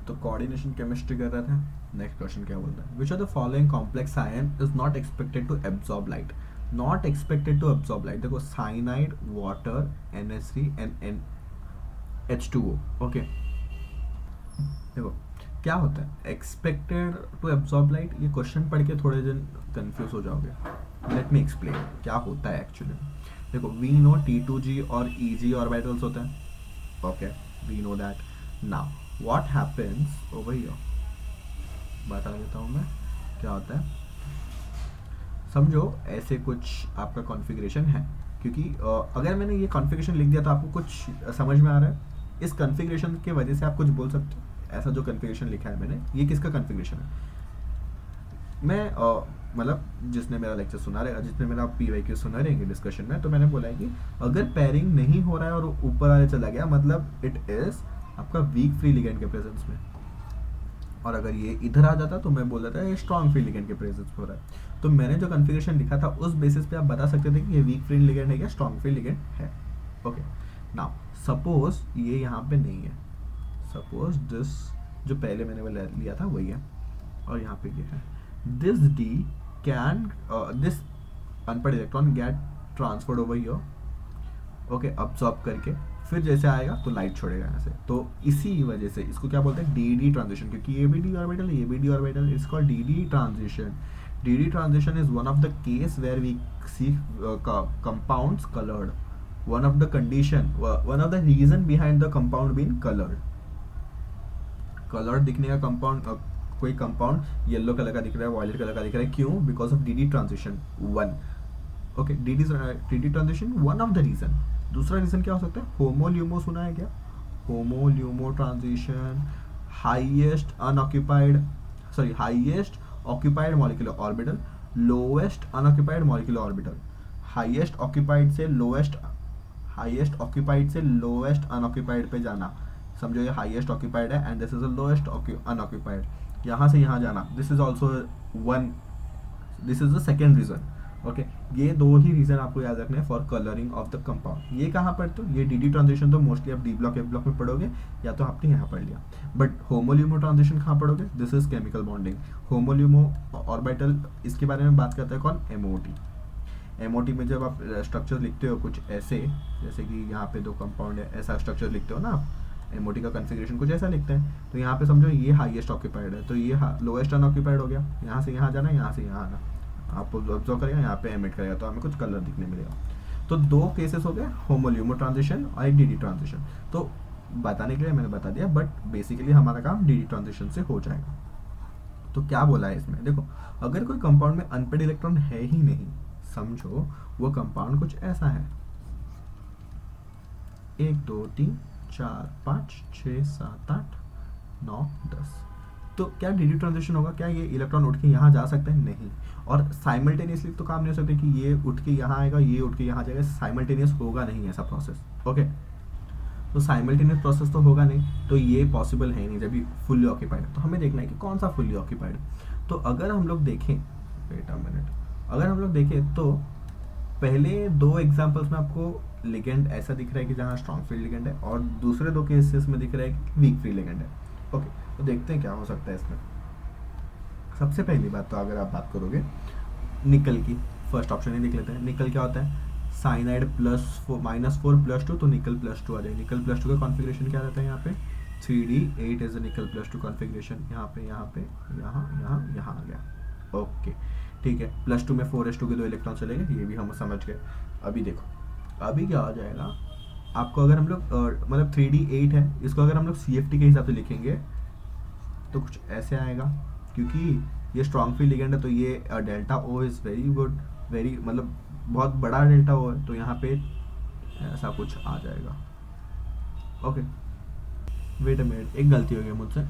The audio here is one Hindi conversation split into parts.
तो कोऑर्डिनेशन केमिस्ट्री कर रहे थे। नेक्स्ट क्वेश्चन क्या बोलता है, which are the following complex ion is not expected to absorb light. Not expected to absorb light, देखो cyanide, water, NH3 and H2O। Okay, देखो क्या होता है एक्सपेक्टेड टू एब्जॉर्ब लाइट, ये क्वेश्चन पढ़ के थोड़े दिन कंफ्यूज हो जाओगे। लेट मी एक्सप्लेन क्या होता है एक्चुअली। देखो वी नो T2G और EG ऑर्बिटल्स होते हैं। Okay, we know that. Now what happens over here, बता देता हूँ मैं क्या होता है। समझो ऐसे कुछ आपका कॉन्फ़िगरेशन है, क्योंकि अगर मैंने ये कॉन्फ़िगरेशन लिख दिया तो आपको कुछ समझ में आ रहा है। इस कॉन्फ़िगरेशन की वजह से आप कुछ बोल सकते हो, ऐसा जो कॉन्फ़िगरेशन लिखा है मैंने, ये किसका कॉन्फ़िगरेशन है। मैं मतलब जिसने मेरा लेक्चर सुना रहेगा, जिसने मेरा PYQ सुना रहेंगे डिस्कशन में, तो मैंने बोला है कि अगर पेयरिंग नहीं हो रहा है और ऊपर वाले चला गया, मतलब इट इज़ आपका वीक फ्री लिगेंड के प्रेजेंस में। और अगर ये इधर आ जाता तो मैं बोल रहा था ये स्ट्रॉन्ग फ्री लिगेंड के प्रेजेंस में हो रहा है। तो मैंने जो कॉन्फ़िगरेशन लिखा था उस बेसिस पे आप बता सकते थे कि ये वीक फ्री लिगेंड है या स्ट्रॉन्ग फ्री लिगेंड है। ओके, नाउ सपोज ये यहाँ पे नहीं है, सपोज दिस जो पहले मैंने वाला लिया था वही है, और यहाँ पे ये है दिस D कैन दिस अनपढ़ electron get transferred over here. Okay, absorb करके फिर जैसे आएगा तो लाइट छोड़ेगा यहाँ से। तो इसी वजह से इसको क्या बोलते हैं, DD ट्रांजिशन, क्योंकि ये भी D ऑर्बिटल है, ये भी D orbital, it's called DD transition. DD transition is one of the case where we see compounds colored, one of the condition, one of the reason behind the compound being colored। Coloured दिखने का कंपाउंड, कोई कंपाउंड येलो कलर का दिख रहा है, वॉयलेट कलर का दिख रहा है, क्यों? Because of DD transition 1। Okay, DD transition one of the reason. दूसरा रीजन क्या हो सकता है, होमोल्यूमो सुना है क्या? HOMO LUMO transition, highest unoccupied, sorry highest occupied molecular orbital, lowest unoccupied molecular orbital. Highest occupied से लोएस्ट, हाईएस्ट ऑक्यूपाइड से लोएस्ट अनऑक्यूपाइड पे जाना, समझो ये हाईएस्ट ऑक्यूपाइड है and this is the lowest unoccupied, यहाँ से यहाँ जाना, this is also one, this is the second reason. Okay, ये दो ही रीजन आपको याद रखने हैं for colouring of the compound. ये कहाँ पर, तो ये DD ट्रांजिशन तो मोस्टली आप D ब्लॉक F ब्लॉक में पढ़ोगे, या तो आपने यहाँ पढ़ लिया। बट होमोल्यूमो ट्रांजिशन कहाँ पढ़ोगे, this is chemical bonding. HOMO LUMO orbital, इसके बारे में बात करता है कौन, MOT। MOT में जब आप स्ट्रक्चर लिखते हो कुछ ऐसे, जैसे कि यहाँ पे दो कंपाउंड है, ऐसा स्ट्रक्चर लिखते हो ना आप, MOT का कॉन्फ़िगरेशन कुछ ऐसा लिखते हैं। तो यहाँ पे समझो ये हाईएस्ट ऑक्यूपाइड है, तो ये लोएस्ट अनऑक्यूपाइड हो गया, यहाँ से यहाँ जाना, यहाँ से यहाँ आना, आपको ऑब्जर्व करेगा, यहाँ पे एमिट करेगा, तो हमें कुछ कलर दिखने मिलेगा। तो दो केसेस हो गए, होमोल्यूमो ट्रांजिशन और एक DD ट्रांजिशन। तो बताने के लिए मैंने बता दिया, बट बेसिकली हमारा काम DD ट्रांजिशन से हो जाएगा। तो क्या बोला है इसमें, देखो अगर कोई कंपाउंड में अनपेड इलेक्ट्रॉन है ही नहीं, समझो वो कंपाउंड कुछ ऐसा है, 1 2 3 4 5 6 7 8 9 10, तो क्या DD ट्रांजिशन होगा, क्या ये इलेक्ट्रॉन उठ के यहाँ जा सकते हैं, नहीं। और साइमल्टेनियसली तो काम नहीं हो सकता कि ये उठ के यहाँ आएगा, ये उठ के यहाँ जाएगा, साइमल्टेनियस होगा नहीं ऐसा प्रोसेस। ओके, तो साइमल्टेनियस प्रोसेस तो होगा नहीं, तो ये पॉसिबल है नहीं जब ये फुल्ली ऑक्यूपाइड है। तो हमें देखना है कि कौन सा फुल्ली ऑक्यूपाइड है। तो अगर हम लोग देखें, वेट अ मिनट, अगर हम लोग देखें तो पहले दो एग्जांपल्स में आपको लिगेंड ऐसा दिख रहा है कि जहाँ स्ट्रॉन्ग फ्री लिगेंड है, और दूसरे दो केसेस में दिख रहा है कि वीक फ्री लिगेंड है। ओके, तो देखते हैं क्या हो सकता है इसमें। सबसे पहली बात तो अगर आप बात करोगे निकल की, फर्स्ट ऑप्शन ही देख लेते हैं। निकल क्या होता है, साइनाइड -4 +2, तो निकल +2 आ जाए। निकल +2 का कॉन्फ़िगरेशन क्या रहता है, यहाँ पे 3D8 इज निकल +2 कॉन्फ़िगरेशन, यहाँ पे यहाँ पे यहाँ यहाँ यहाँ आ गया। ओके, ठीक है, +2 में 4s2 के 2 इलेक्ट्रॉन चलेंगे, ये भी हम समझ गए। अभी देखो, अभी क्या आ जाएगा आपको, अगर हम लोग मतलब 3D8 है, इसको अगर हम लोग CFT के हिसाब से लिखेंगे तो कुछ ऐसे आएगा, क्योंकि ये स्ट्रॉन्ग फ्री लिगेंड है, तो ये delta O is very good, very मतलब बहुत बड़ा डेल्टा O है, तो यहाँ पे ऐसा कुछ आ जाएगा। ओके, वेट अ मिनट, एक गलती हो गई मुझसे,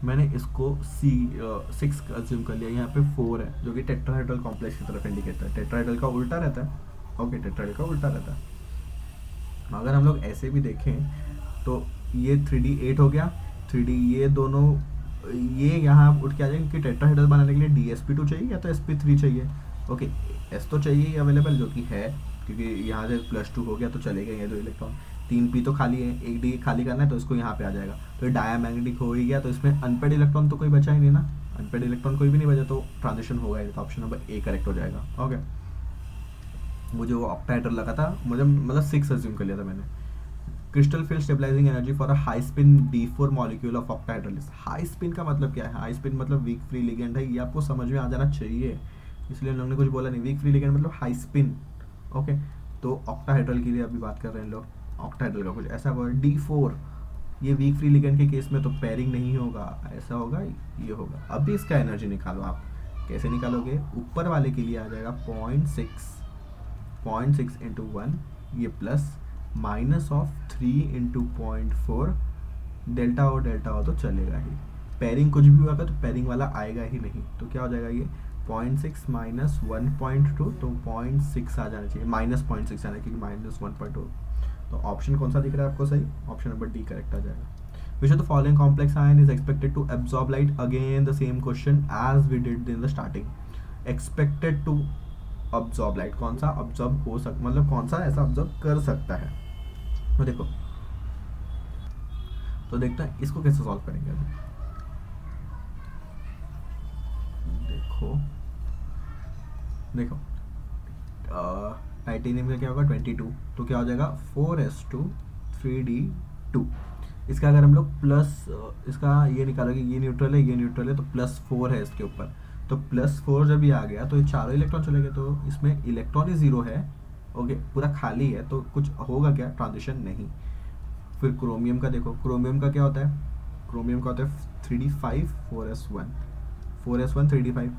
मैंने इसको C6 अज्यूम कर लिया, यहाँ पे 4 है जो कि टेट्राहेड्रल कॉम्प्लेक्स की तरफ इंडिकेट करता है। टेट्राहेड्रल का उल्टा रहता है। ओके, टेट्राहेड्रल का उल्टा रहता है। अगर हम लोग ऐसे भी देखें तो ये 3D8 हो गया, 3D ये दोनों, ये यहाँ उठ के आ जाएंगे, क्योंकि टेट्राहेड्रल बनाने के लिए DsP2 चाहिए या तो sp3 चाहिए। ओके, S तो चाहिए ही अवेलेबल, जो कि है, क्योंकि यहाँ से +2 हो गया तो चले गए ये दो इलेक्ट्रॉन। 3p तो खाली है, 1d खाली करना है तो इसको यहाँ पे आ जाएगा, तो ये डायमैग्नेटिक हो ही गया, तो इसमें अनपेड इलेक्ट्रॉन तो कोई बचा ही नहीं ना, अनपेड इलेक्ट्रॉन कोई भी नहीं बचा, तो ट्रांजिशन होगा ही, तो ऑप्शन नंबर ए करेक्ट हो जाएगा। ओके, मुझे वो ऑक्टाहेड्रल लगा था, मुझे मतलब 6 अज्यूम कर लिया था मैंने। Crystal field stabilising energy for a high spin D4 molecule of octahedral. High spin का मतलब क्या है? हाई स्पिन मतलब वीक फ्री लिगेंड है, ये आपको समझ में आ जाना चाहिए, इसलिए लोगों ने कुछ बोला नहीं। वीक फ्री लिगेंड मतलब हाई स्पिन। ओके, तो ऑक्टाहेड्रल के लिए अभी बात कर रहे हैं लोग, ऑक्टाहेड्रल का कुछ ऐसा वर्ड D4, ये वीक फ्री लिगेंड के केस में तो पेयरिंग नहीं होगा, ऐसा होगा, ये होगा। अभी इसका एनर्जी निकालो आप, कैसे निकालोगे? ऊपर वाले के लिए आ जाएगा 0.6 इंटू 1, ये plus minus of 3 into 0.4, delta हो तो चलेगा ही, पेयरिंग कुछ भी होगा तो पेयरिंग वाला आएगा ही नहीं, तो क्या हो जाएगा ये 0.6 माइनस 1.2, तो 0.6 आ जाना चाहिए, माइनस 0.6 आना क्योंकि माइनस 1.2, तो ऑप्शन कौन सा दिख रहा है आपको सही? ऑप्शन नंबर डी करेक्ट आ जाएगा। Which of the following complex ion is expected to absorb light? Again the same question as we did in the starting. Expected to absorb light, कौन सा absorb हो सक मतलब कौन सा ऐसा absorb कर सकता है? तो देखो, तो देखते हैं इसको कैसे सॉल्व करेंगे अभी। देखो टाइटेनियम का क्या होगा 22, तो क्या हो जाएगा 4s2 3d2। इसका अगर हम लोग प्लस इसका ये निकालोगे, ये न्यूट्रल है तो +4 है इसके ऊपर, तो +4 जब ये आ गया तो ये चारों इलेक्ट्रॉन चले गए, तो इसमें इलेक्ट्रॉन ही 0 है। ओके, पूरा खाली है, तो कुछ होगा क्या? ट्रांजिशन नहीं। फिर क्रोमियम का देखो, क्रोमियम का क्या होता है? क्रोमियम का होता है 3d5 4s1 3d5,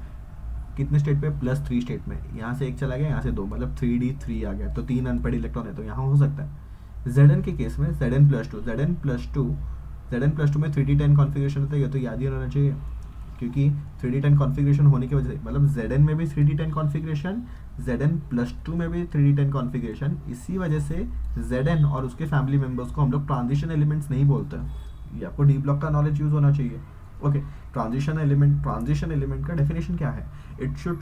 कितने स्टेट पे? +3 स्टेट में, यहाँ से एक चला गया, यहाँ से 2, मतलब 3d3 आ गया, तो 3 अनपेड इलेक्ट्रॉन है, तो यहाँ हो सकता है। Zn के केस में Zn+2 में 3d10 कॉन्फ़िगरेशन होता है, ये तो याद ही रहना चाहिए, क्योंकि 3d10 कॉन्फ़िगरेशन होने की वजह से, मतलब Zn में भी 3d10 कॉन्फ़िगरेशन, Zn+2 में भी 3d10 कॉन्फ़िगरेशन, इसी वजह से Zn और उसके फैमिली मेम्बर्स को हम लोग ट्रांजिशन एलिमेंट्स नहीं बोलते हैं, ये आपको डी ब्लॉक का नॉलेज यूज होना चाहिए। ओके, ट्रांजिशन एलिमेंट का डेफिनेशन क्या है? इट शुड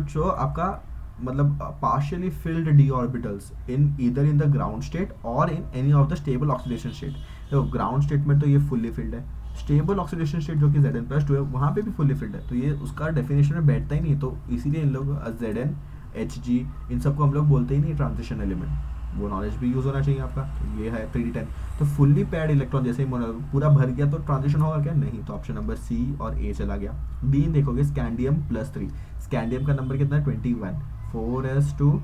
शो आपका मतलब partially filled d orbitals in either in the ground state और in any of the stable oxidation state. तो ग्राउंड स्टेट में तो ये फुल्ली फिल्ड है, स्टेबल ऑक्सीडेशन स्टेट जो कि Zn+2 है वहाँ पे भी फुल्ली फिल्ड है, तो ये उसका डेफिनेशन में बैठता ही नहीं, तो इसीलिए इन लोग Zn Hg इन सबको हम लोग बोलते ही नहीं ट्रांजिशन एलिमेंट, वो नॉलेज भी यूज होना चाहिए आपका। तो ये है 3d10, तो फुल्ली पैड इलेक्ट्रॉन जैसे ही पूरा भर गया तो ट्रांजिशन होगा क्या? नहीं, तो ऑप्शन नंबर सी और ए चला गया। डी देखोगे स्कैंडियम +3, स्कैंडियम का नंबर कितना है 21, 4s2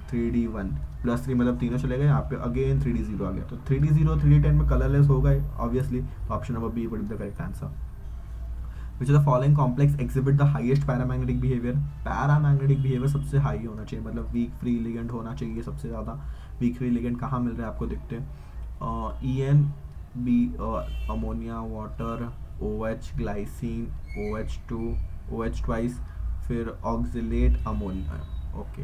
3d1 +3 मतलब तीनों चले गए, यहाँ पे अगेन 3d0 आ गया, तो 3d0 3d10 में कलरलेस होगा ऑब्वियसली, तो option number B would be the correct answer. Which of the following complex exhibit the highest paramagnetic behavior? Paramagnetic behaviour सबसे हाई होना चाहिए, मतलब वीक फ्री लिगेंड होना चाहिए सबसे ज़्यादा। वीक फ्री लिगेंड कहाँ मिल रहा है आपको? देखते हैं EN ammonia, water, OH glycine, OH2 OH twice, फिर ऑक्सिलेट अमोनिया। ओके,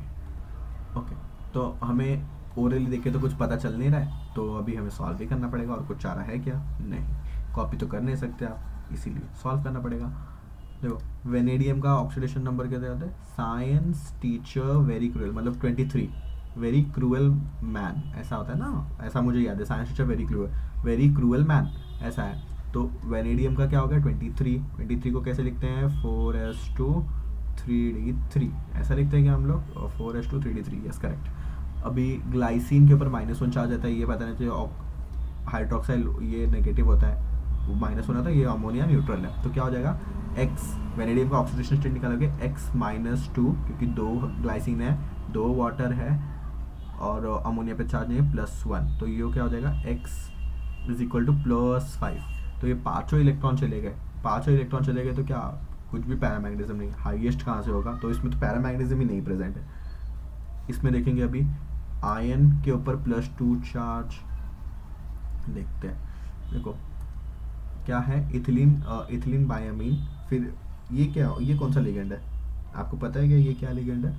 तो हमें ओरली देखे तो कुछ पता चल नहीं रहा है, तो अभी हमें सॉल्व भी करना पड़ेगा, और कुछ चारा है क्या? नहीं, कॉपी तो कर नहीं सकते आप, इसीलिए सॉल्व करना पड़ेगा। देखो वेनेडियम का ऑक्सीडेशन नंबर क्या होता है? साइंस टीचर वेरी क्रूएल, मतलब 23, वेरी क्रूएल मैन ऐसा होता है ना, ऐसा मुझे याद है, science teacher very cruel man ऐसा है। तो वेनेडियम का क्या हो गया 23 को कैसे लिखते हैं? 4s2 3d3 ऐसा लिखते हैं क्या हम लोग? 4s2 3d3, yes correct. अभी ग्लाइसिन के ऊपर -1 चार्ज आता है, ये बताना चाहिए, हाइड्रोक्साइल ये नेगेटिव होता है, वो -1 आता है, ये अमोनिया न्यूट्रल है, तो क्या हो जाएगा x, वेनेडियम का ऑक्सीडेशन स्टेट निकालोगे x-2, क्योंकि 2 ग्लाइसिन है, 2 वाटर है, और अमोनिया पे चार्ज नहीं है +1, तो ये क्या हो जाएगा x = +5, तो ये पाँचों इलेक्ट्रॉन चले गए, तो क्या कुछ भी पैरामैग्नेटिज्म नहीं, हाईएस्ट कहाँ से होगा? तो इसमें तो पैरामैग्नेटिज्म ही नहीं प्रेजेंट है। इसमें देखेंगे अभी आयन के ऊपर +2 चार्ज, देखते हैं, देखो क्या है, इथिलीन बायमीन, फिर ये कौन सा लिगेंड है? आपको पता है क्या ये क्या लिगेंड है?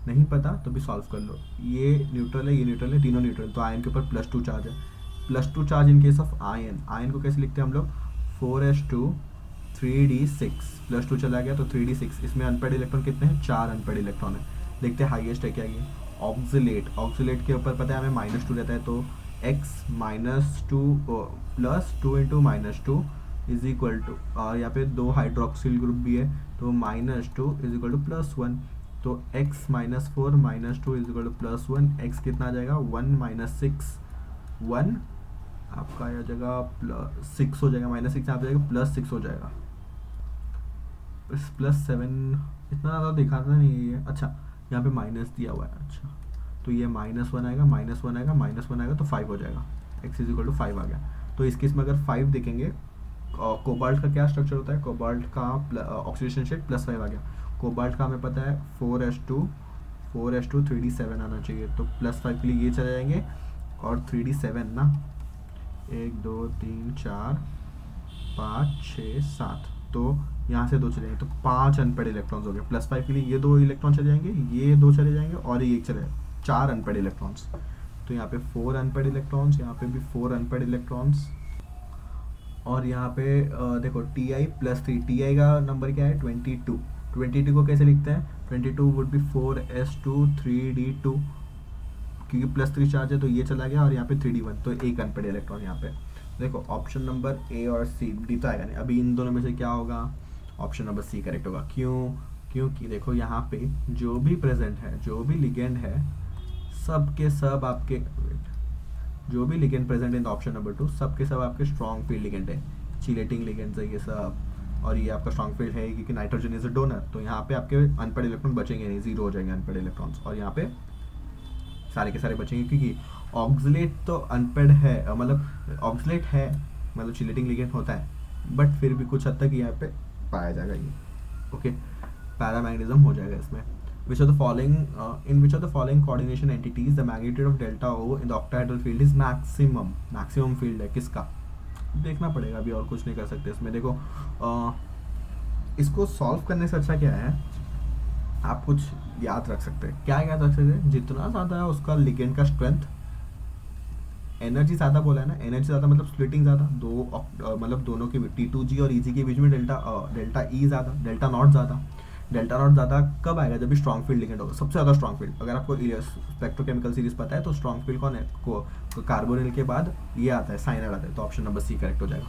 नहीं पता तो भी सॉल्व कर लो, ये न्यूट्रल है, तीनों न्यूट्रल, तो आयन के ऊपर +2 चार्ज है, +2 charge in case of ion को कैसे लिखते हैं हम लोग? 4s2 3d6, +2 चला गया तो 3d6, इसमें अनपेड इलेक्ट्रॉन कितने हैं? 4 अनपेड इलेक्ट्रॉन है, देखते हैं हाईएस्ट है क्या ये, ऑक्सीलेट के ऊपर पता है हमें -2 रहता है, तो x -2 +2 into -2 is equal to, और यहाँ पे 2 हाइड्रोक्सिल ग्रुप भी है, तो -2 इज इक्वल टू +1, तो x -4 -2 is equal to +1, x कितना आ जाएगा 1 - 6, 1 आपका आ जाएगा +6 हो जाएगा, -6 यहाँ पे जाएगा +6 हो जाएगा, +7 इतना ज़्यादा दिखाता नहीं है, अच्छा यहाँ पे माइनस दिया हुआ है, अच्छा तो ये -1 आएगा, -1 आएगा, -1 आएगा, तो 5 हो जाएगा, x इज इक्वल टू 5 आ गया। तो इस केस में अगर 5 देखेंगे, कोबाल्ट का क्या स्ट्रक्चर होता है, कोबाल्ट का ऑक्सीडेशन स्टेट +5 आ गया, कोबाल्ट का हमें पता है 4s2 3d7 आना चाहिए, तो +5 के लिए ये चले जाएंगे, और 3d7 ना 1 2 3 4 5 6 7, तो यहाँ से 2 चले जाएंगे, तो 5 अनपेड इलेक्ट्रॉन्स हो गए, +5 के लिए ये 2 इलेक्ट्रॉन चले जाएंगे, ये 2 चले जाएंगे, और ये 1 चले जाएगा, 4 अनपेड इलेक्ट्रॉन्स, तो यहाँ पे 4 अनपेड इलेक्ट्रॉन्स, यहाँ पे भी 4 अनपेड इलेक्ट्रॉन्स, और यहाँ पे देखो Ti+3, Ti का नंबर क्या है 22, 22 को कैसे लिखते हैं, 22 वुड बी 4s2 3d2, क्योंकि +3 चार्ज है तो ये चला गया, और यहाँ पे 3d1, तो एक अनपेड इलेक्ट्रॉन यहाँ पे। देखो ऑप्शन नंबर ए और सी, डी तो आएगा नहीं, अभी इन दोनों में से क्या होगा, ऑप्शन नंबर सी करेक्ट होगा, क्यों, क्योंकि देखो यहाँ पे जो भी प्रेजेंट है, जो भी लिगेंड है, सब के सब आपके, जो भी ligand present in option number 2, सब के सब आपके स्ट्रॉन्ग फील्ड लिगेंड है, चिलेटिंग लिगेंड्स है ये सब, और ये आपका स्ट्रॉन्ग फील्ड है क्योंकि नाइट्रोजन इज अ डोनर, तो यहाँ पे आपके अनपेड इलेक्ट्रॉन बचेंगे नहीं, 0 हो जाएंगे अनपेड इलेक्ट्रॉन्स, और यहाँ पे सारे के सारे बचेंगे, क्योंकि ऑक्सीलेट तो अनपेड है, मतलब ऑक्सीलेट है, मतलब चिलेटिंग लिगेंड होता है, बट फिर भी कुछ हद तक यहाँ पे पाया जाएगा ये, ओके, पैरामैग्नेटिज्म हो जाएगा इसमें। Which of the following in which of the following coordination entities the magnitude of delta O in the octahedral field is maximum, maximum field है किसका, देखना पड़ेगा, अभी और कुछ नहीं कर सकते इसमें। देखो इसको सॉल्व करने से अच्छा क्या है, आप कुछ याद रख सकते हैं, क्या याद रख सकते हैं, जितना ज़्यादा है उसका लिगेंड का स्ट्रेंथ, एनर्जी ज़्यादा बोला है ना, एनर्जी ज़्यादा मतलब स्प्लिटिंग ज़्यादा, मतलब दोनों के T2G और EG के बीच में डेल्टा E ज़्यादा, डेल्टा नॉट ज़्यादा कब आएगा, जब भी स्ट्रॉन्ग फील्ड लिगेंड होगा, सबसे ज़्यादा स्ट्रॉन्ग फील्ड। अगर आपको स्पेक्ट्रोकेमिकल सीरीज पता है तो स्ट्रॉन्ग फील्ड कौन है, कार्बोनिल के बाद ये आता है, साइनाइड आता है, तो ऑप्शन नंबर सी करेक्ट हो जाएगा,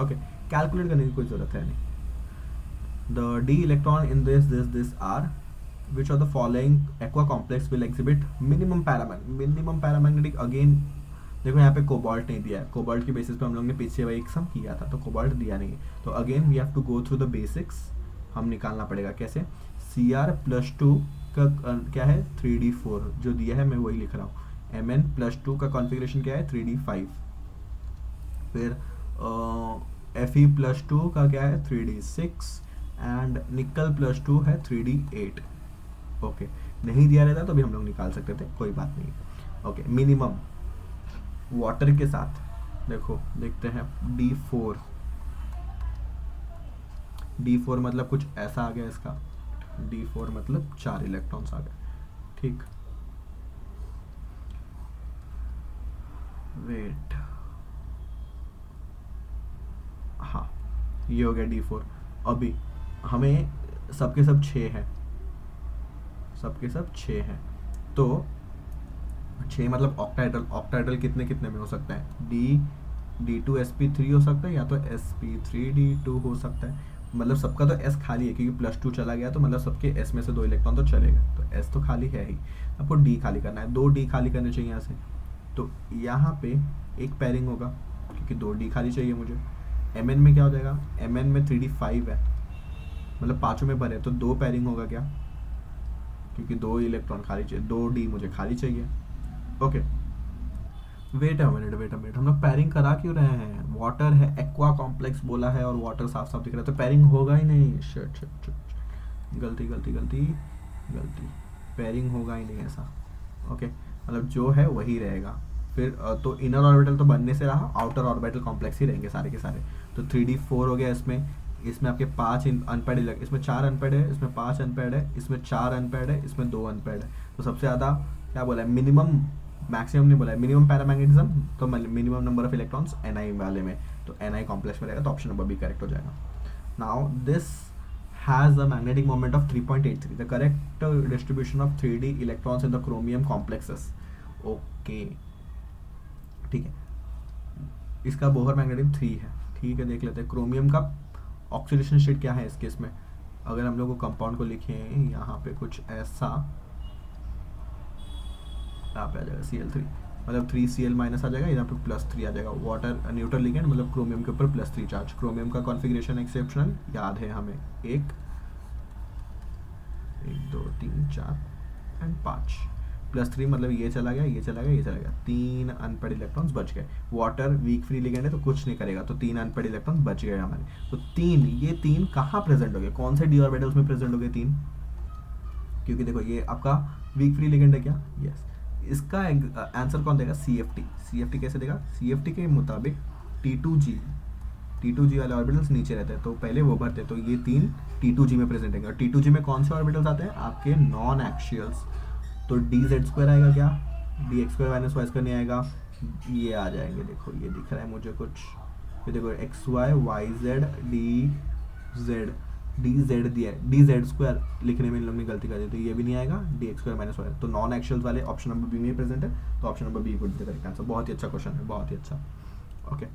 ओके, कैलकुलेट करने की कोई ज़रूरत है नहीं। The d electron in this are which of the following aqua complex will exhibit minimum paramagnetic, again देखो यहाँ पे कोबाल्ट नहीं दिया है, कोबाल्ट की बेसिस पे हम लोग ने पीछे वही सम किया था, तो कोबाल्ट दिया नहीं है, तो again we have to go through the basics, हम निकालना पड़ेगा कैसे, Cr+2 का क्या है 3d4 जो दिया है, मैं वही लिख रहा हूँ, Mn+2 का कॉन्फ़िगरेशन क्या है 3d5, फिर Fe+2 का क्या है 3d6, एंड निकल+2 है 3d8, ओके, नहीं दिया रहता तो भी हम लोग निकाल सकते थे, कोई बात नहीं, ओके। मिनिमम वाटर के साथ देखो देखते हैं D4 मतलब कुछ ऐसा आ गया इसका, D4 मतलब 4 इलेक्ट्रॉन्स आ गए, ठीक, वेट, हाँ ये हो गया D4। अभी हमें सबके सब 6 हैं, सबके सब 6 हैं, तो 6 मतलब ऑक्टाहेड्रल कितने कितने में हो सकता है, D2sp3 हो सकता है, या तो sp3d2 हो सकता है, मतलब सबका तो s खाली है क्योंकि +2 चला गया, तो मतलब सबके s में से 2 इलेक्ट्रॉन तो चले गए, तो s तो खाली है ही, आपको d खाली करना है, 2 d खाली करने चाहिए यहाँ से, तो यहाँ पे एक पेयरिंग होगा क्योंकि 2 d खाली चाहिए मुझे। Mn में क्या हो जाएगा, Mn में 3d5 है, मतलब पाँचों में भरे, तो 2 पेयरिंग होगा क्या, क्योंकि 2 इलेक्ट्रॉन खाली चाहिए, 2d मुझे खाली चाहिए, ओके। वेट अ मिनट, हम लोग पेयरिंग करा क्यों रहे हैं, वाटर है, एक्वा कॉम्प्लेक्स बोला है और वाटर साफ साफ दिख रहा है, तो पेयरिंग होगा ही नहीं, शिट, गलती, पेयरिंग होगा ही नहीं ऐसा, ओके, मतलब जो है वही रहेगा, फिर तो इनर ऑर्बिटल तो बनने से रहा, आउटर ऑर्बिटल कॉम्प्लेक्स ही रहेंगे सारे के सारे, तो 3d4 हो गया, इसमें आपके 5 अनपेड, इसमें 4 अनपेड है, इसमें 5 अनपेड है, इसमें 4 अनपेड है, इसमें 2 अनपेड है, तो सबसे ज़्यादा क्या बोला है, मिनिमम, मैक्सिमम नहीं बोला है, मिनिमम पैरामैग्नेटिज्म, तो minimum number of electrons Ni वाले में, तो Ni कॉम्प्लेक्स में रहेगा, तो ऑप्शन नंबर बी करेक्ट हो जाएगा। Now this has a magnetic moment of 3.83. The correct distribution of 3d electrons in the chromium complexes. Okay ठीक है, इसका बोहर मैग्नेटिक 3 है। ठीक है, देख लेते हैं क्रोमियम का ऑक्सीडेशन स्टेट क्या है इस केस में। अगर हम लोग को कंपाउंड को लिखें यहाँ पे कुछ ऐसा, यहाँ पे आ जाएगा Cl3, मतलब 3Cl माइनस आ जाएगा, यहाँ पे +3 आ जाएगा। वाटर न्यूट्रल लिगेंड मतलब क्रोमियम के ऊपर +3 चार्ज। क्रोमियम का कॉन्फ़िगरेशन एक्सेप्शनल याद है हमें, 1 2 3 4 एंड 5 +3 मतलब ये चला गया, ये चला गया, ये चला गया, 3 अनपेड इलेक्ट्रॉन्स बच गए। वाटर वीक फ्री लिगेंड है तो कुछ नहीं करेगा, तो 3 अनपेड इलेक्ट्रॉन्स बच गए हमारे। तो 3, ये 3 कहाँ प्रेजेंट हो गए, कौन से डी ऑर्बिटल्स में प्रेजेंट हो गए 3, क्योंकि देखो ये आपका वीक फ्री लिगेंड है क्या, यस। इसका आंसर कौन देगा, CFT कैसे देगा, CFT के मुताबिक T2G वाले ऑर्बिटल्स नीचे रहते हैं तो पहले वो भरते हैं, तो ये 3 T2G में प्रेजेंट है। और T2G में कौन से ऑर्बिटल्स आते हैं आपके नॉन एक्शियल्स, तो dz² आएगा क्या, dx² - y² नहीं आएगा, ये आ जाएंगे। देखो ये दिख रहा है मुझे कुछ, ये देखो xy yz dz दिया है, dz² लिखने में इन लोग ने गलती कर दी, तो ये भी नहीं आएगा, dx² - y। तो नॉन एक्शियल्स वाले ऑप्शन नंबर बी में प्रेजेंट है, तो option number B would be the correct answer. बहुत ही अच्छा क्वेश्चन है, बहुत ही अच्छा। Okay,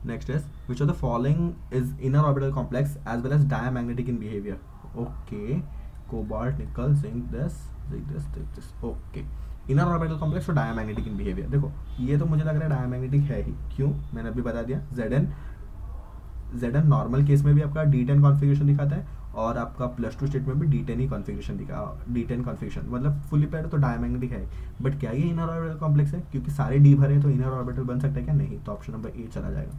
next is which of the following is inner orbital complex as well as diamagnetic in behaviour. Okay, cobalt, nickel, zinc, this. Okay, inner orbital complex और डायमैग्नेटिक इन बिहेवियर। देखो ये तो मुझे लग रहा है डायमैग्नेटिक है ही, क्यों, मैंने अभी बता दिया। Zn नॉर्मल केस में भी आपका D10 कॉन्फ़िगरेशन दिखाता है, और आपका +2 स्टेट में भी D10 ही कॉन्फ़िगरेशन D10 कॉन्फ़िगरेशन मतलब फुली पैड, तो डायमैग्नेटिक है। बट क्या ये इनर ऑर्बिटल कॉम्प्लेक्स है, क्योंकि सारे D भरे तो इनर ऑर्बिटल बन सकता है क्या, नहीं, तो ऑप्शन नंबर ए चला जाएगा।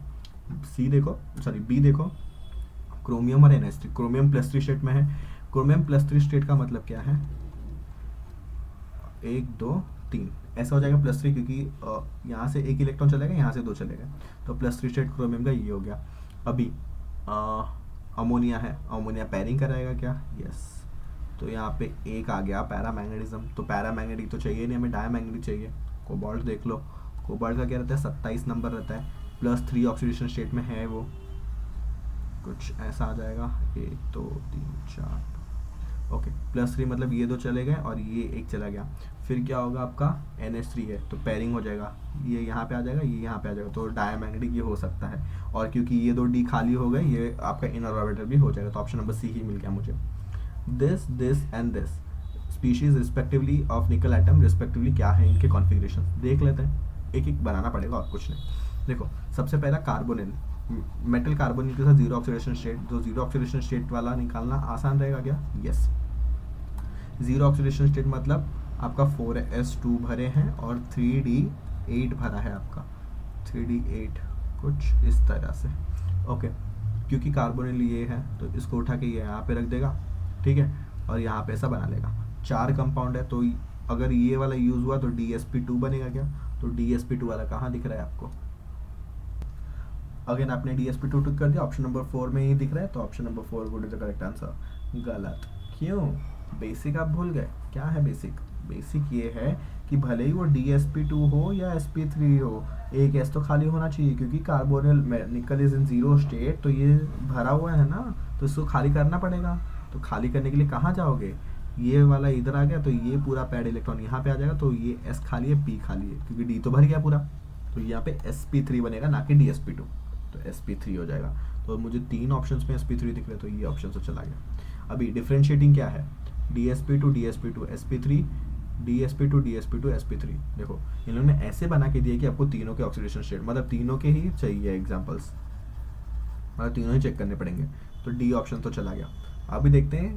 बी देखो, क्रोमियम और NH3, क्रोमियम +3 स्टेट में है। क्रोमियम +3 स्टेट का मतलब क्या है, 1 2 3 ऐसा हो जाएगा +3, क्योंकि यहाँ से 1 इलेक्ट्रॉन चलेगा, यहाँ से 2 चलेगा, तो +3 स्टेट क्रोमियम का ये हो गया। अभी अमोनिया है, अमोनिया पैरिंग कराएगा क्या, यस, तो यहाँ पे 1 आ गया पैरामैग्नेटिज्म, तो पैरामैग्नेटिक तो चाहिए नहीं हमें, डायमैग्नेटिक चाहिए। कोबाल्ट देख लो, कोबाल्ट का क्या रहता है, 27 नंबर रहता है, +3 ऑक्सीडेशन स्टेट में है, वो कुछ ऐसा आ जाएगा, 1 2 3 4। ओके, +3 मतलब ये 2 चले गए और ये 1 चला गया। फिर क्या होगा आपका, NH3 है तो पैरिंग हो जाएगा, ये यहाँ पे आ जाएगा, ये यहाँ पे आ जाएगा, तो डायमैग्नेटिक ये हो सकता है। और क्योंकि ये 2 D खाली हो गए, ये आपका इनर ऑर्बिटल भी हो जाएगा, तो ऑप्शन नंबर सी ही मिल गया मुझे। This and this species respectively of निकल एटम रिस्पेक्टिवली क्या है इनके कॉन्फ़िगरेशन, देख लेते हैं, एक एक बनाना पड़ेगा और कुछ नहीं। देखो सबसे पहला कार्बोनिल, मेटल कार्बोनिल के साथ 0 ऑक्सीडेशन स्टेट, तो 0 ऑक्सीडेशन स्टेट वाला निकालना आसान रहेगा क्या, यस। 0 ऑक्सीडेशन स्टेट मतलब आपका 4s2 भरे हैं और 3d8 भरा है आपका, 3d8 कुछ इस तरह से। ओके, क्योंकि कार्बोनिल ये है तो इसको उठा के ये यहाँ पे रख देगा, ठीक है, और यहाँ पे ऐसा बना लेगा। 4 कंपाउंड है तो अगर ये वाला यूज हुआ तो dsp2 बनेगा क्या, तो dsp2 वाला कहाँ दिख रहा है आपको, अगेन आपने dsp2 टिक कर दिया, ऑप्शन नंबर 4 में ही दिख रहा है, तो option number 4 would is the correct answer. गलत, क्यों, बेसिक आप भूल गए, क्या है बेसिक, बेसिक ये है कि भले ही वो dsp2 हो या sp3 हो, एक s तो खाली होना चाहिए, क्योंकि कार्बोनिल निकल इज इन 0 स्टेट, तो ये भरा हुआ है ना, तो इसको खाली करना पड़ेगा। तो खाली करने के लिए कहाँ जाओगे, ये वाला इधर आ गया तो ये पूरा पैड इलेक्ट्रॉन यहाँ पे आ जाएगा, तो ये s खाली है, p खाली है, क्योंकि d तो भर गया पूरा, तो यहाँ पे sp3 बनेगा ना कि dsp2, तो sp3 हो जाएगा। तो मुझे 3 ऑप्शंस में sp3 दिख रहे, तो ये ऑप्शन से चला गया। अभी डिफरेंशिएटिंग क्या है, dsp2 sp3 dsp2 sp3। देखो इन लोगों ने ऐसे बना के दिया कि आपको तीनों के ऑक्सीडेशन स्टेट, मतलब तीनों के ही चाहिए एग्जांपल्स, मतलब तीनों ही चेक करने पड़ेंगे, तो डी ऑप्शन तो चला गया। अभी देखते हैं,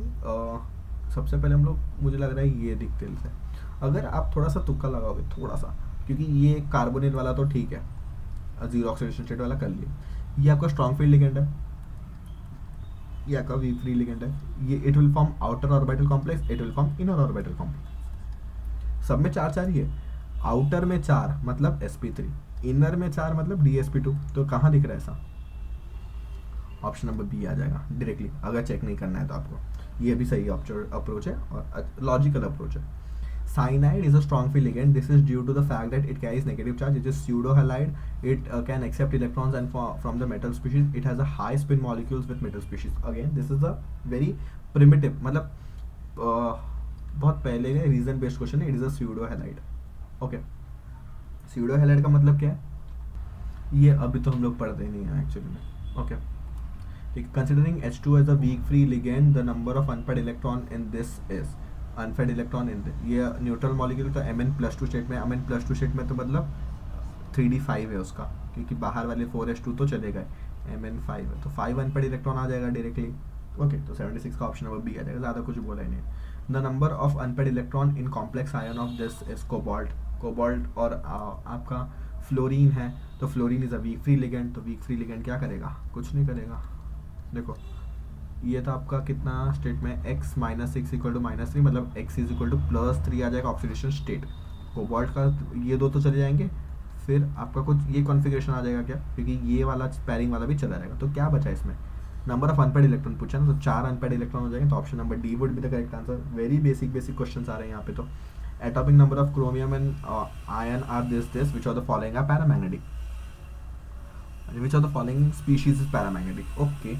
सबसे पहले हम लोग, मुझे लग रहा है ये दिखते हैं, अगर आप थोड़ा सा तुक्का लगाओगे, थोड़ा सा, क्योंकि ये कार्बोनिल वाला तो ठीक है, 0 ऑक्सीडेशन स्टेट वाला कर लिए, ये आपका स्ट्रॉन्ग फील्ड लिगेंड है, ये आपका वीक फ्री लिगेंड है, ये it will form outer orbital complex, it will form inner orbital complex. सब में 4 ही है, आउटर में 4 मतलब sp3, इनर में 4 मतलब dsp2, तो कहाँ दिख रहा है ऐसा, ऑप्शन नंबर बी आ जाएगा डायरेक्टली, अगर चेक नहीं करना है तो आपको। ये भी सही अप्रोच है और लॉजिकल अप्रोच है। Cyanide is a strong field ligand. This is due to the fact that it carries negative charge. It is pseudo halide. It can accept electrons, and from the metal species, it has a high spin molecules with metal species. Again, this is a very primitive, मतलब बहुत पहले का रीजन बेस्ड क्वेश्चन है. It is a pseudo halide. Okay, pseudo halide का मतलब क्या है ये अभी तो हम लोग पढ़ते ही नहीं है एक्चुअली में. ओके, ठीक. Considering H2 as a weak free ligand, the number of unpaired electron in this is unpaired electron in ये न्यूट्रल मॉलिक्यूल. तो Mn+2 स्टेट में, Mn+2 स्टेट में तो मतलब 3d5 है उसका, क्योंकि बाहर वाले 4H2 तो चले गए, Mn5 है तो 5 अनपेड इलेक्ट्रॉन आ जाएगा डायरेक्टली. ओके, तो 76 का ऑप्शन नंबर बी आ जाएगा, ज़्यादा कुछ बोला ही नहीं. The number of unpaired electron in complex ion of this is cobalt. Cobalt और आपका फ्लोरीन है, तो fluorine is a weak free ligand. तो वीक फ्री लिगेंड क्या करेगा, कुछ नहीं करेगा. देखो ये था आपका कितना स्टेट में, x - 6 = -3, मतलब x = +3 आ जाएगा ऑक्सीडेशन स्टेट. कोबाल्ट का ये दो तो चले जाएंगे, फिर आपका कुछ ये कॉन्फ़िगरेशन आ जाएगा क्या, क्योंकि ये वाला पैरिंग वाला भी चला जाएगा. तो क्या बचा इसमें, नंबर ऑफ अनपेड इलेक्ट्रॉन पूछा ना, तो 4 अनपेड इलेक्ट्रॉन हो जाएंगे. तो option number D would be the correct answer. Very basic question आ रहे हैं यहाँ पे. तो atomic number of chromium and ion are this which of the following are paramagnetic, which of the following species is paramagnetic. Okay,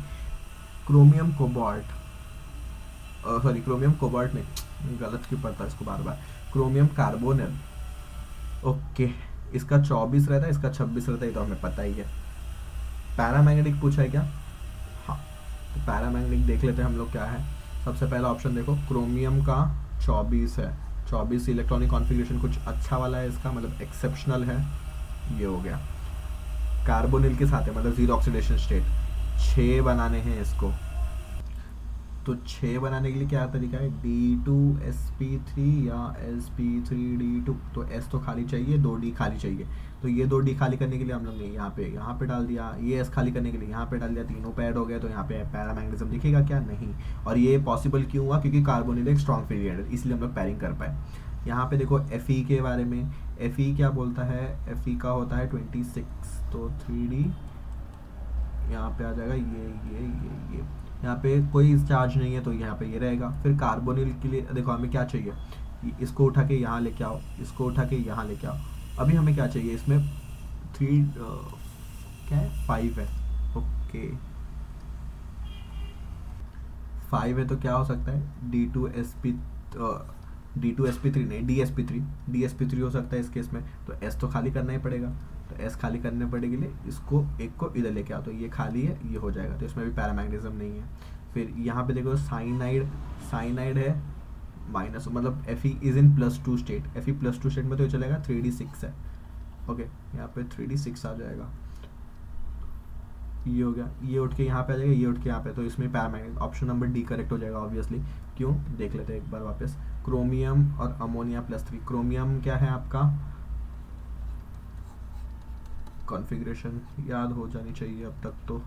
chromium cobalt, sorry chromium cobalt नहीं, गलत क्यों पड़ता है इसको बार बार, क्रोमियम कार्बोनिल. ओके, इसका 24 रहता है, इसका 26 रहता है, ये तो हमें पता ही है. पैरामैग्नेटिक पूछा है क्या, हाँ, तो पैरामैग्नेटिक देख लेते हैं हम लोग क्या है. सबसे पहला ऑप्शन देखो, क्रोमियम का 24 है, 24 इलेक्ट्रॉनिक कॉन्फ़िगरेशन कुछ अच्छा वाला है इसका, मतलब एक्सेप्शनल है, ये हो गया. कार्बोनिल के साथ है, मतलब जीरो ऑक्सीडेशन स्टेट. 6 बनाने हैं इसको, तो 6 बनाने के लिए क्या तरीका है, D2sp3 या sp3d2. तो S तो खाली चाहिए, 2D खाली चाहिए. तो ये 2D खाली करने के लिए हम लोग ने यहाँ पे डाल दिया, ये S खाली करने के लिए यहाँ पे डाल दिया, तीनों पे ऐड हो गया. तो यहाँ पे पैरामैग्नेटिज्म दिखेगा क्या, नहीं. और ये पॉसिबल क्यों हुआ, क्योंकि कार्बोनिल एक स्ट्रॉन्ग फ्री एलिमेंट है, इसलिए हम लोग पैरिंग कर पाए. यहाँ पे देखो Fe के बारे में, Fe क्या बोलता है, Fe का होता है 26, तो 3D यहाँ पे आ जाएगा. ये यहाँ पे कोई चार्ज नहीं है, तो यहाँ पे ये रहेगा. फिर कार्बोनिल के लिए देखो हमें क्या चाहिए, इसको उठा के यहाँ लेके आओ, इसको उठा के यहाँ लेके आओ. अभी हमें क्या चाहिए इसमें, 3 क्या है, 5 है. ओके, 5 है तो क्या हो सकता है, D2sp3 नहीं, DsP3 हो सकता है इस केस में. तो S तो खाली करना ही पड़ेगा, तो S खाली करने पड़ेगी लिए इसको एक को इधर लेके आओ, तो ये खाली है, ये हो जाएगा. तो इसमें भी पैरामैग्नेटिज्म नहीं है. फिर यहाँ पे देखो साइनाइड है माइनस, मतलब Fe is in +2 state. Fe +2 state में तो ये चलेगा 3d6 है. ओके, यहाँ पे 3d6 आ जाएगा, ये हो गया. ये उठ के यहाँ पे आ जाएगा, ये उठ के यहाँ पे, तो इसमें paramagnetic. Option number D correct हो जाएगा ऑब्वियसली. क्यों, देख लेते हैं एक बार वापस. क्रोमियम और अमोनिया +3. क्रोमियम क्या है आपका, कॉन्फ़िगरेशन याद हो जानी चाहिए अब तक, तो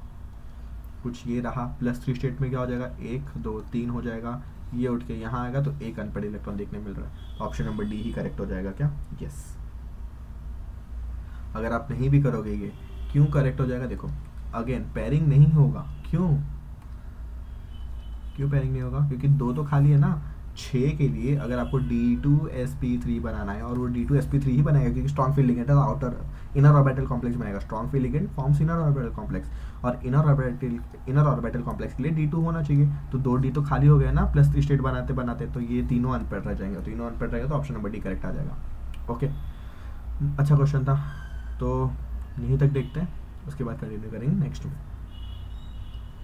कुछ ये रहा. +3 स्टेट में क्या हो जाएगा, 1 2 3 हो जाएगा. ये उठ के यहाँ आएगा, तो एक अनपेड इलेक्ट्रॉन देखने मिल रहा है. ऑप्शन नंबर डी ही करेक्ट हो जाएगा क्या, यस. अगर आप नहीं भी करोगे ये, क्यों करेक्ट हो जाएगा, देखो अगेन पैरिंग नहीं होगा. क्यों पैरिंग नहीं होगा, क्योंकि 2 तो खाली है ना. 6 के लिए अगर आपको D2sp3 बनाना है, और वो D2sp3 ही बनाएगा, क्योंकि स्ट्रॉन्ग फील्ड लिगेंड है, आउटर इनर ऑर्बिटल कॉम्प्लेक्स बनाएगा. Strong field ligand forms inner orbital complex, और इनर ऑर्बिटल कॉम्प्लेक्स के लिए D2 होना चाहिए. तो 2D तो खाली हो गया ना +3 स्टेट बनाते, तो ये तीनों अनपेड रह जाएंगे. तीनों अनपेड रहेगा, तो ऑप्शन नंबर डी करेक्ट आ जाएगा. ओके, अच्छा क्वेश्चन था, तो यहीं तक देखते हैं, उसके बाद कंटिन्यू करेंगे नेक्स्ट में.